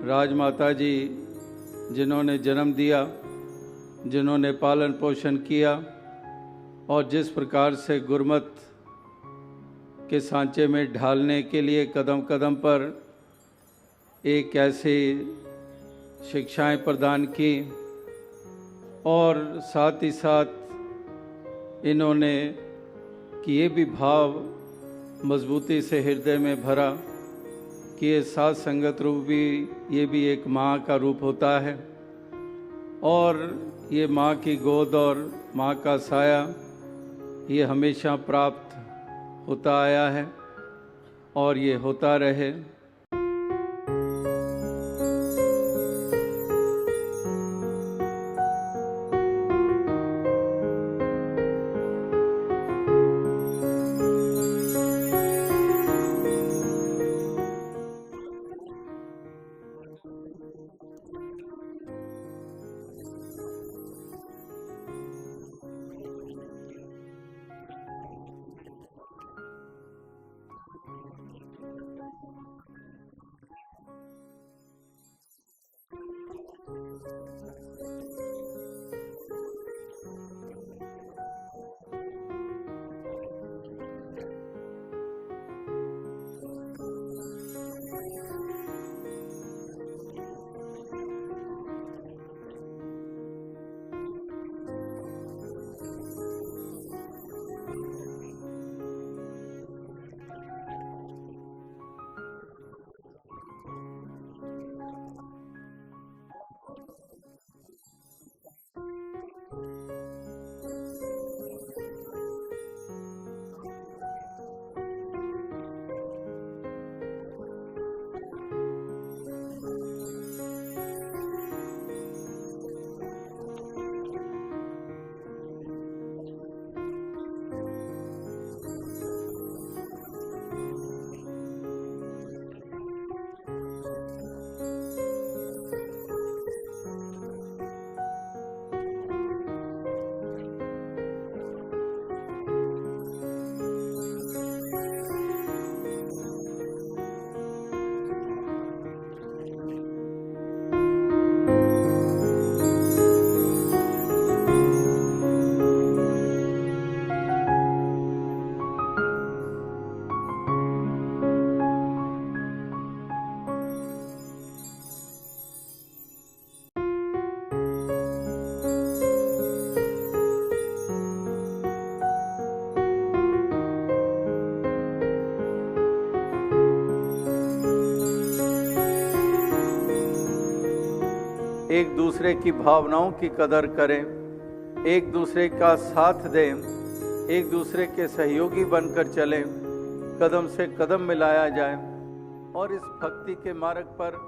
राजमाता जी जिन्होंने जन्म दिया, जिन्होंने पालन पोषण किया और जिस प्रकार से गुरमत के सांचे में ढालने के लिए कदम कदम पर एक ऐसी शिक्षाएं प्रदान की और साथ ही साथ इन्होंने कि ये भी भाव मजबूती से हृदय में भरा कि ये साथ संगत रूप भी, ये भी एक माँ का रूप होता है और ये माँ की गोद और माँ का साया ये हमेशा प्राप्त होता आया है और ये होता रहे। एक दूसरे की भावनाओं की कदर करें, एक दूसरे का साथ दें, एक दूसरे के सहयोगी बनकर चलें, कदम से कदम मिलाया जाए और इस भक्ति के मार्ग पर,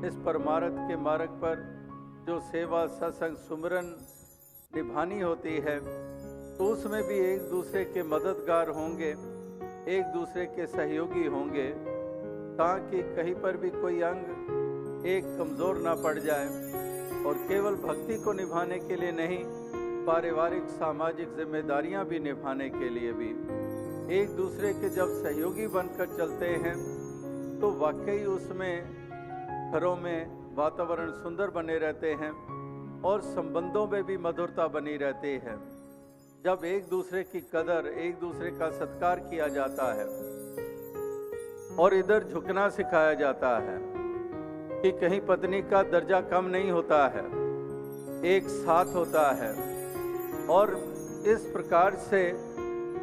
इस परमार्थ के मार्ग पर जो सेवा सत्संग सुमिरन निभानी होती है तो उसमें भी एक दूसरे के मददगार होंगे, एक दूसरे के सहयोगी होंगे ताकि कहीं पर भी कोई अंग एक कमज़ोर ना पड़ जाए और केवल भक्ति को निभाने के लिए नहीं, पारिवारिक सामाजिक जिम्मेदारियां भी निभाने के लिए भी एक दूसरे के जब सहयोगी बनकर चलते हैं तो वाकई उसमें घरों में वातावरण सुंदर बने रहते हैं और संबंधों में भी मधुरता बनी रहती है। जब एक दूसरे की कदर, एक दूसरे का सत्कार किया जाता है और इधर झुकना सिखाया जाता है कि कहीं पत्नी का दर्जा कम नहीं होता है, एक साथ होता है और इस प्रकार से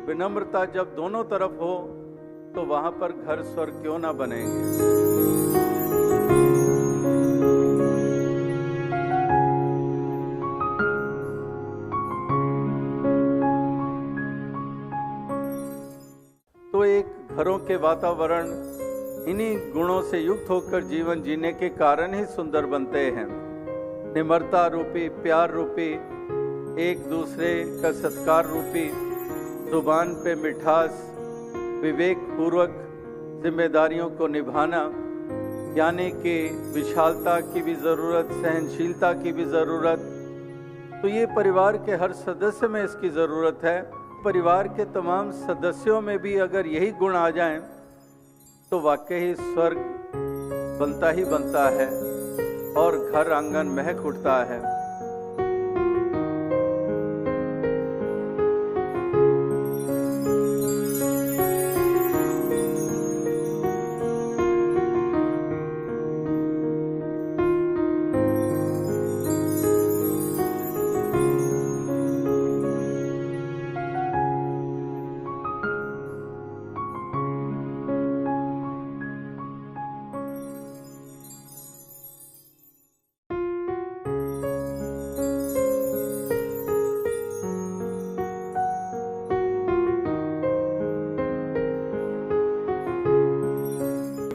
विनम्रता जब दोनों तरफ हो तो वहां पर घर स्वर्ग क्यों ना बनेंगे। तो एक घरों के वातावरण इन्हीं गुणों से युक्त होकर जीवन जीने के कारण ही सुंदर बनते हैं। निम्रता रूपी, प्यार रूपी, एक दूसरे का सत्कार रूपी, जुबान पे मिठास, विवेक पूर्वक जिम्मेदारियों को निभाना, यानी कि विशालता की भी ज़रूरत, सहनशीलता की भी ज़रूरत। तो ये परिवार के हर सदस्य में इसकी ज़रूरत है। परिवार के तमाम सदस्यों में भी अगर यही गुण आ जाएं तो वाकई स्वर्ग बनता ही बनता है और घर आंगन महक उठता है।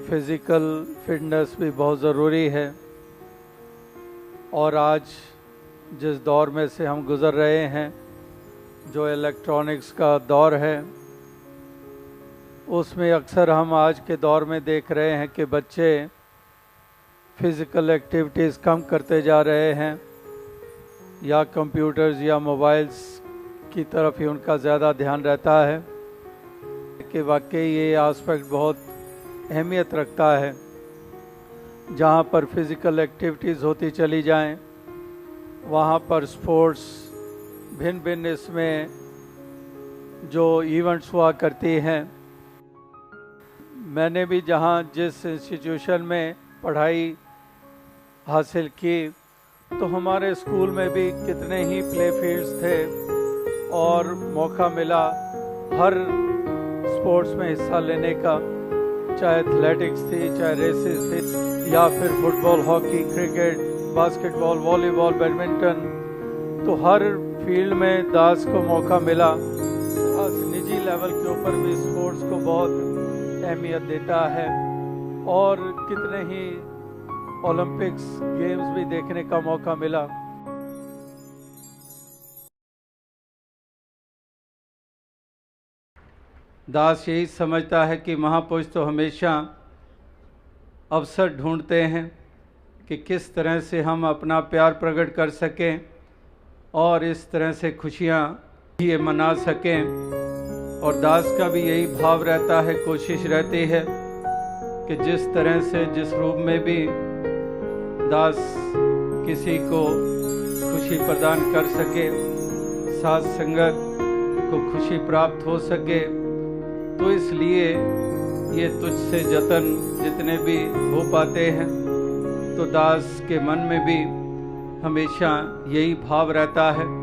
फिज़िकल फिटनेस भी बहुत ज़रूरी है और आज जिस दौर में से हम गुज़र रहे हैं, जो इलेक्ट्रॉनिक्स का दौर है, उसमें अक्सर हम आज के दौर में देख रहे हैं कि बच्चे फ़िज़िकल एक्टिविटीज़ कम करते जा रहे हैं या कंप्यूटर्स या मोबाइल्स की तरफ ही उनका ज़्यादा ध्यान रहता है कि वाकई ये आस्पेक्ट बहुत अहमियत रखता है। जहाँ पर फिज़िकल एक्टिविटीज़ होती चली जाएं, वहाँ पर स्पोर्ट्स भिन्न भिन्न इसमें जो इवेंट्स हुआ करती हैं। मैंने भी जहाँ जिस इंस्टीट्यूशन में पढ़ाई हासिल की, तो हमारे स्कूल में भी कितने ही प्ले फील्ड्स थे और मौका मिला हर स्पोर्ट्स में हिस्सा लेने का, चाहे एथलेटिक्स थी, चाहे रेसेस थी, या फिर football, hockey, cricket, basketball, volleyball, badminton. तो हर फील्ड में दास को मौका मिला। दास निजी लेवल के ऊपर भी स्पोर्ट्स को बहुत अहमियत देता है और कितने ही ओलंपिक्स गेम्स भी देखने का मौका मिला। दास यही समझता है कि महापुरुष तो हमेशा अवसर ढूंढते हैं कि किस तरह से हम अपना प्यार प्रकट कर सकें और इस तरह से खुशियाँ ये मना सकें। और दास का भी यही भाव रहता है, कोशिश रहती है कि जिस तरह से जिस रूप में भी दास किसी को खुशी प्रदान कर सके, साथ संगत को खुशी प्राप्त हो सके, तो इसलिए ये तुझसे जतन जितने भी हो पाते हैं, तो दास के मन में भी हमेशा यही भाव रहता है।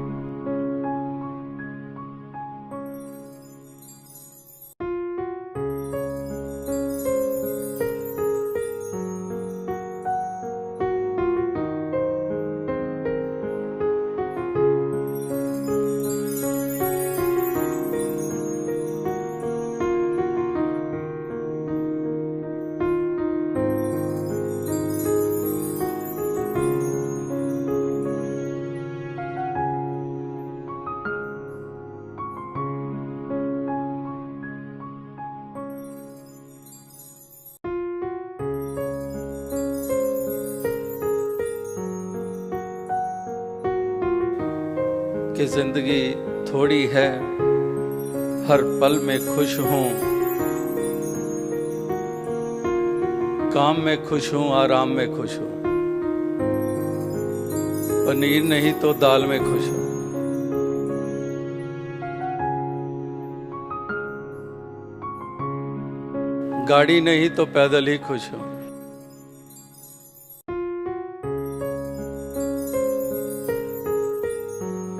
कि जिंदगी थोड़ी है, हर पल में खुश हूँ, काम में खुश हूँ, आराम में खुश हूँ, पनीर नहीं तो दाल में खुश हूँ। गाड़ी नहीं तो पैदल ही खुश हूँ।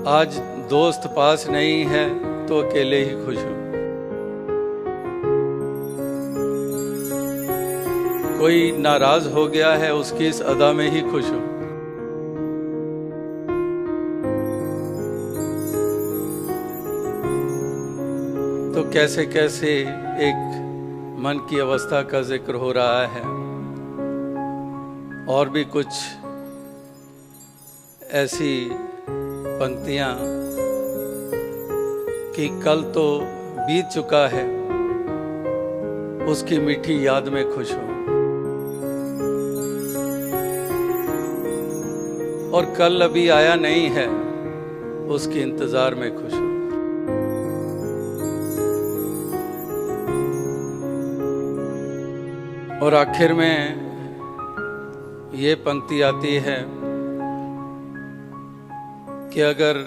आज दोस्त पास नहीं है तो अकेले ही खुश हूँ। कोई नाराज हो गया है, उसकी इस अदा में ही खुश हूँ। तो कैसे कैसे एक मन की अवस्था का जिक्र हो रहा है और भी कुछ ऐसी पंक्तियां कि कल तो बीत चुका है, उसकी मीठी याद में खुश हूं, और कल अभी आया नहीं है, उसके इंतजार में खुश हूं। और आखिर में ये पंक्ति आती है कि अगर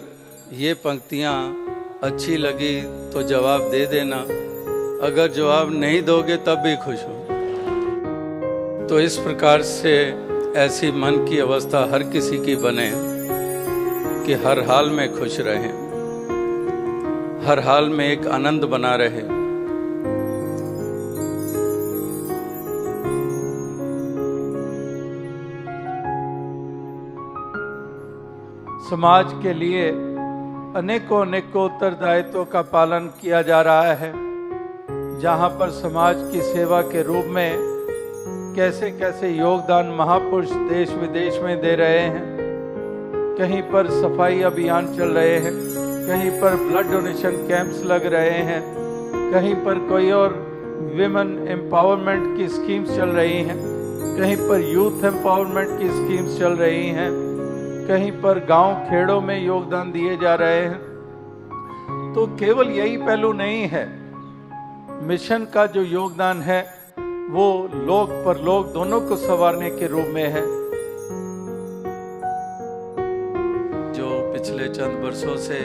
ये पंक्तियाँ अच्छी लगी तो जवाब दे देना, अगर जवाब नहीं दोगे तब भी खुश हो। तो इस प्रकार से ऐसी मन की अवस्था हर किसी की बने कि हर हाल में खुश रहें, हर हाल में एक आनंद बना रहे। समाज के लिए अनेकों उत्तरदायित्वों का पालन किया जा रहा है, जहां पर समाज की सेवा के रूप में कैसे कैसे योगदान महापुरुष देश विदेश में दे रहे हैं। कहीं पर सफाई अभियान चल रहे हैं, कहीं पर ब्लड डोनेशन कैंप्स लग रहे हैं, कहीं पर कोई और विमेन एम्पावरमेंट की स्कीम्स चल रही हैं, कहीं पर यूथ एम्पावरमेंट की स्कीम्स चल रही हैं, कहीं पर गांव खेड़ों में योगदान दिए जा रहे हैं। तो केवल यही पहलू नहीं है, मिशन का जो योगदान है वो लोक परलोक दोनों को संवारने के रूप में है। जो पिछले चंद वर्षों से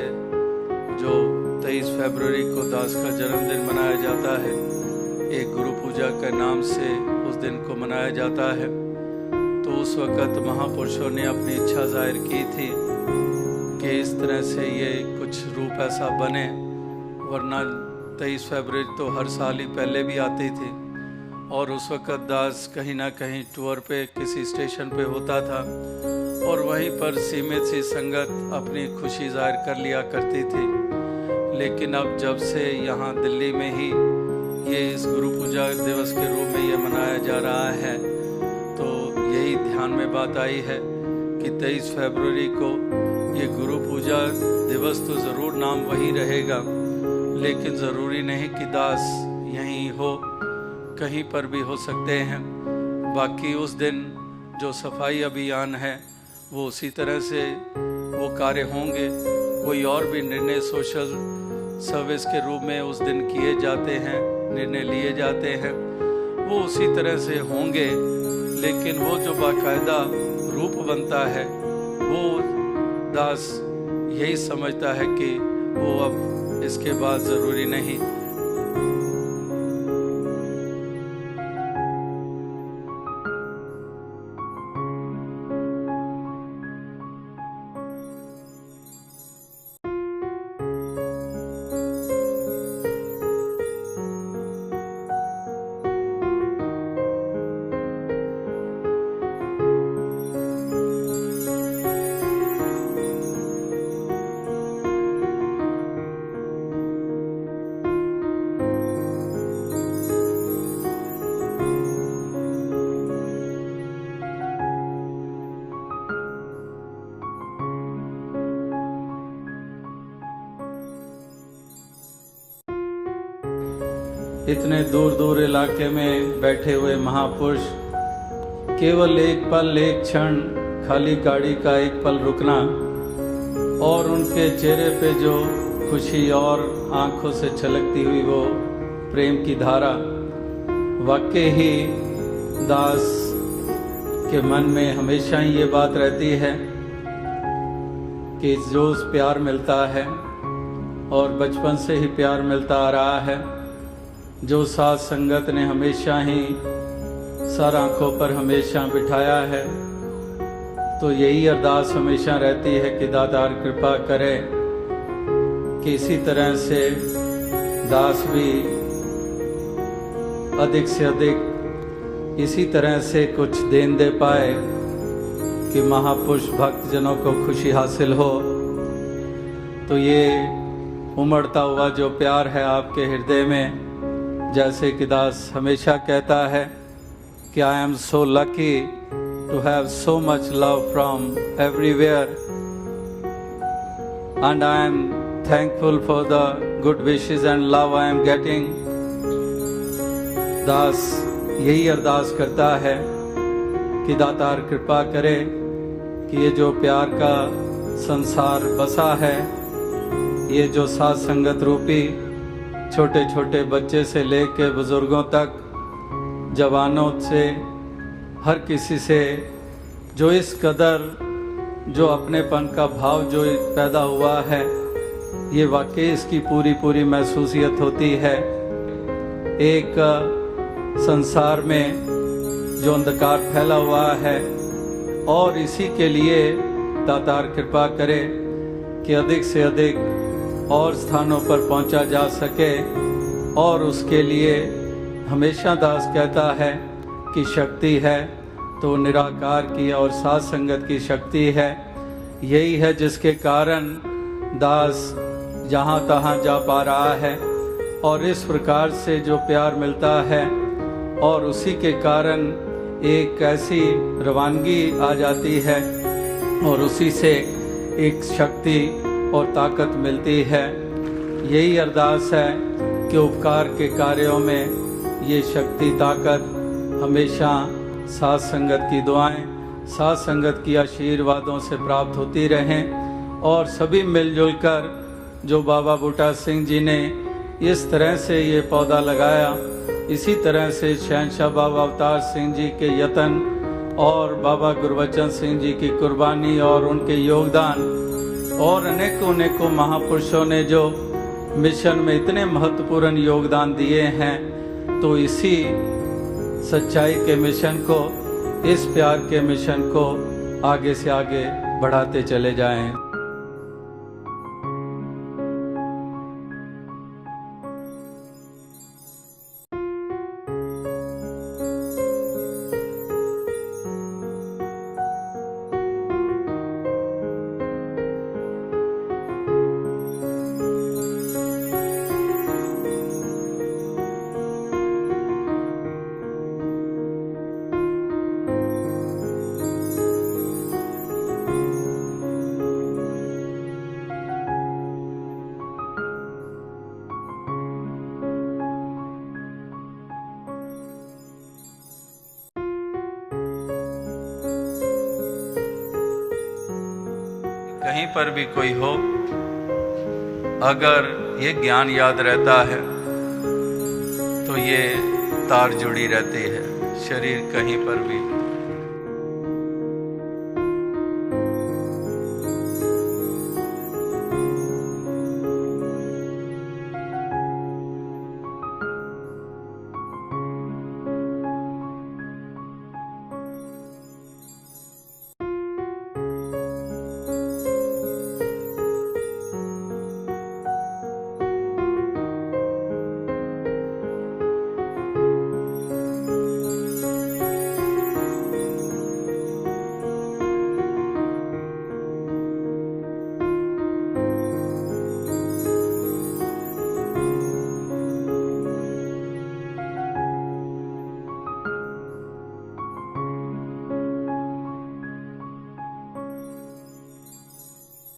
जो 23 फरवरी को दास का जन्मदिन मनाया जाता है, एक गुरु पूजा के नाम से उस दिन को मनाया जाता है, तो उस वक़्त महापुरुषों ने अपनी इच्छा जाहिर की थी कि इस तरह से ये कुछ रूप ऐसा बने, वरना 23 फरवरी तो हर साल ही पहले भी आती थी और उस वक़्त दास कहीं ना कहीं टूर पे किसी स्टेशन पे होता था और वहीं पर सीमित सी संगत अपनी खुशी जाहिर कर लिया करती थी। लेकिन अब जब से यहाँ दिल्ली में ही ये इस गुरु पूजा दिवस के रूप में ये मनाया जा रहा है, तो यही ध्यान में बात आई है कि 23 फरवरी को ये गुरु पूजा दिवस तो ज़रूर नाम वही रहेगा, लेकिन ज़रूरी नहीं कि दास यहीं हो, कहीं पर भी हो सकते हैं। बाकी उस दिन जो सफाई अभियान है वो उसी तरह से वो कार्य होंगे। कोई और भी निर्णय सोशल सर्विस के रूप में उस दिन किए जाते हैं, निर्णय लिए जाते हैं, वो उसी तरह से होंगे। लेकिन वो जो बाकायदा रूप बनता है वो दास यही समझता है कि वो अब इसके बाद ज़रूरी नहीं। इतने दूर दूर इलाके में बैठे हुए महापुरुष, केवल एक पल, एक क्षण, खाली गाड़ी का एक पल रुकना और उनके चेहरे पे जो खुशी और आंखों से छलकती हुई वो प्रेम की धारा, वाकई ही दास के मन में हमेशा ही ये बात रहती है कि जो उस प्यार मिलता है और बचपन से ही प्यार मिलता आ रहा है, जो साथ संगत ने हमेशा ही सर आंखों पर हमेशा बिठाया है, तो यही अरदास हमेशा रहती है कि दातार कृपा करे कि इसी तरह से दास भी अधिक से अधिक इसी तरह से कुछ देन दे पाए कि महापुरुष भक्तजनों को खुशी हासिल हो। तो ये उमड़ता हुआ जो प्यार है आपके हृदय में, जैसे कि दास हमेशा कहता है कि I am so lucky to have so much love from everywhere and I am thankful for the good wishes and love I am getting. Das यही अरदास करता है कि दातार कृपा करे कि ये जो प्यार का संसार बसा है, ये जो साथ संगत रूपी छोटे छोटे बच्चे से लेके बुजुर्गों तक, जवानों से, हर किसी से जो इस कदर जो अपनेपन का भाव जो पैदा हुआ है, ये वाकई इसकी पूरी पूरी महसूसियत होती है। एक संसार में जो अंधकार फैला हुआ है, और इसी के लिए दातार कृपा करे कि अधिक से अधिक और स्थानों पर पहुंचा जा सके। और उसके लिए हमेशा दास कहता है कि शक्ति है तो निराकार की और साथ संगत की शक्ति है। यही है जिसके कारण दास जहाँ तहाँ जा पा रहा है, और इस प्रकार से जो प्यार मिलता है, और उसी के कारण एक ऐसी रवानगी आ जाती है, और उसी से एक शक्ति और ताकत मिलती है। यही अरदास है कि उपकार के कार्यों में ये शक्ति ताकत हमेशा साथ संगत की दुआएं, साथ संगत की आशीर्वादों से प्राप्त होती रहें। और सभी मिलजुल कर जो बाबा बूटा सिंह जी ने इस तरह से ये पौधा लगाया, इसी तरह से शहंशाह बाबा अवतार सिंह जी के यत्न और बाबा गुरबचन सिंह जी की कुर्बानी और उनके योगदान, और अनेकों अनेकों महापुरुषों ने जो मिशन में इतने महत्वपूर्ण योगदान दिए हैं, तो इसी सच्चाई के मिशन को, इस प्यार के मिशन को आगे से आगे बढ़ाते चले जाएं। कहीं पर भी कोई हो, अगर ये ज्ञान याद रहता है तो ये तार जुड़ी रहती है। शरीर कहीं पर भी